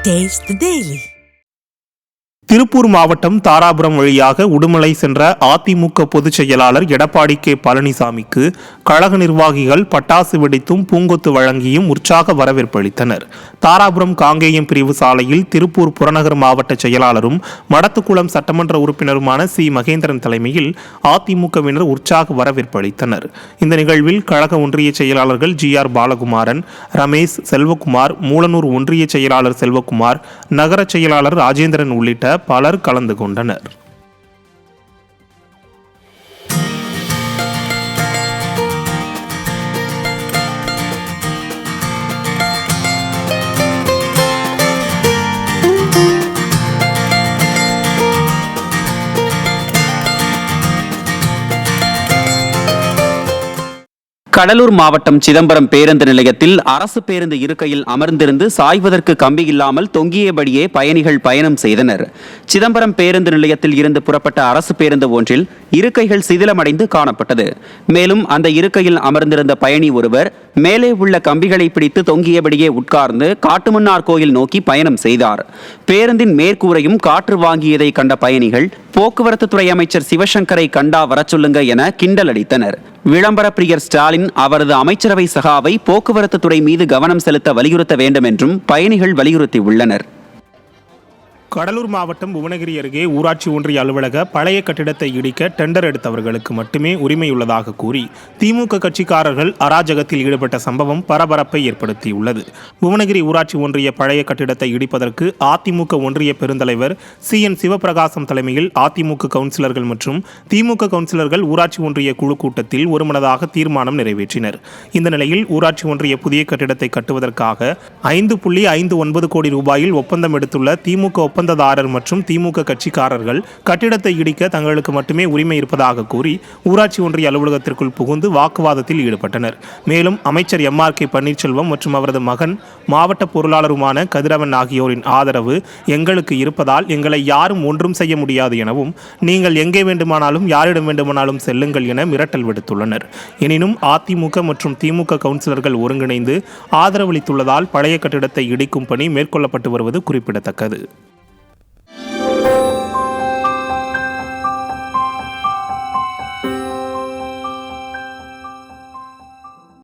Taste the Daily. Tiruppur மாவட்டம் தாராபுரம் வழியாக உடுமலை சென்ற அதிமுக பொதுச் செயலாளர் எடப்பாடி கே பழனிசாமிக்கு கழக நிர்வாகிகள் பட்டாசு வெடித்தும் பூங்கொத்து வழங்கியும் உற்சாக வரவேற்பு அளித்தனர். தாராபுரம் காங்கேயம் பிரிவு சாலையில் திருப்பூர் புறநகர் மாவட்ட செயலாளரும் மடத்துக்குளம் சட்டமன்ற உறுப்பினருமான சி மகேந்திரன் தலைமையில் அதிமுகவினர் உற்சாக வரவேற்பு அளித்தனர். இந்த நிகழ்வில் கழக ஒன்றிய செயலாளர்கள் GR பாலகுமாரன், ரமேஷ், செல்வகுமார், மூலனூர் ஒன்றிய செயலாளர் செல்வகுமார், நகர செயலாளர் ராஜேந்திரன் உள்ளிட்ட பலர் கலந்து கொண்டனர். கடலூர் மாவட்டம் சிதம்பரம் பேருந்து நிலையத்தில் அரசு பேருந்து இருக்கையில் அமர்ந்திருந்து சாய்வதற்கு கம்பி இல்லாமல் தொங்கியபடியே பயணிகள் பயணம் செய்தனர். சிதம்பரம் பேருந்து நிலையத்தில் இருந்து புறப்பட்ட அரசு பேருந்து ஒன்றில் இருக்கைகள் சிதிலமடைந்து காணப்பட்டது. மேலும் அந்த இருக்கையில் அமர்ந்திருந்த பயணி ஒருவர் மேலே உள்ள கம்பிகளை பிடித்து தொங்கியபடியே உட்கார்ந்து காட்டுமன்னார் கோயில் நோக்கி பயணம் செய்தார். பேருந்தின் மேற்கூரையும் காற்று வாங்கியதை கண்ட பயணிகள் போக்குவரத்து துறை அமைச்சர் சிவசங்கரை கண்டா வரச் சொல்லுங்க என கிண்டல் அடித்தனர். விளம்பர பிரியர் ஸ்டாலின் அவரது அமைச்சரவை சகாவை போக்குவரத்து துறை மீது கவனம் செலுத்த வலியுறுத்த வேண்டும் என்றும் பயணிகள் வலியுறுத்தியுள்ளனர். கடலூர் மாவட்டம் புவனகிரி அருகே ஊராட்சி ஒன்றிய அலுவலக பழைய கட்டிடத்தை இடிக்க டெண்டர் எடுத்தவர்களுக்கு மட்டுமே உரிமையுள்ளதாக கூறி திமுக கட்சிக்காரர்கள் அராஜகத்தில் ஈடுபட்ட சம்பவம் பரபரப்பை ஏற்படுத்தியுள்ளது. புவனகிரி ஊராட்சி ஒன்றிய பழைய கட்டிடத்தை இடிப்பதற்கு அதிமுக ஒன்றிய பெருந்தலைவர் CN சிவபிரகாசம் தலைமையில் அதிமுக கவுன்சிலர்கள் மற்றும் திமுக கவுன்சிலர்கள் ஊராட்சி ஒன்றிய குழு கூட்டத்தில் ஒருமனதாக தீர்மானம் நிறைவேற்றினர். இந்த நிலையில் ஊராட்சி ஒன்றிய புதிய கட்டிடத்தை கட்டுவதற்காக 5.59 கோடி ரூபாயில் ஒப்பந்தம் எடுத்துள்ள திமுக ஒப்பந்ததாரர் மற்றும் திமுக கட்சிக்காரர்கள் கட்டிடத்தை இடிக்க தங்களுக்கு மட்டுமே உரிமை இருப்பதாக கூறி ஊராட்சி ஒன்றிய அலுவலகத்திற்குள் புகுந்து வாக்குவாதத்தில் ஈடுபட்டனர். மேலும் அமைச்சர் MRK பன்னீர்செல்வம் மற்றும் அவரது மகன் மாவட்ட பொருளாளருமான கதிரவன் ஆகியோரின் ஆதரவு எங்களுக்கு இருப்பதால் எங்களை யாரும் ஒன்றும் செய்ய முடியாது எனவும் நீங்கள் எங்கே வேண்டுமானாலும் யாரிடம் வேண்டுமானாலும் செல்லுங்கள் என மிரட்டல் விடுத்துள்ளனர். எனினும் அதிமுக மற்றும் திமுக கவுன்சிலர்கள் ஒருங்கிணைந்து ஆதரவளித்துள்ளதால் பழைய கட்டிடத்தை இடிக்கும் பணி மேற்கொள்ளப்பட்டு வருவது குறிப்பிடத்தக்கது.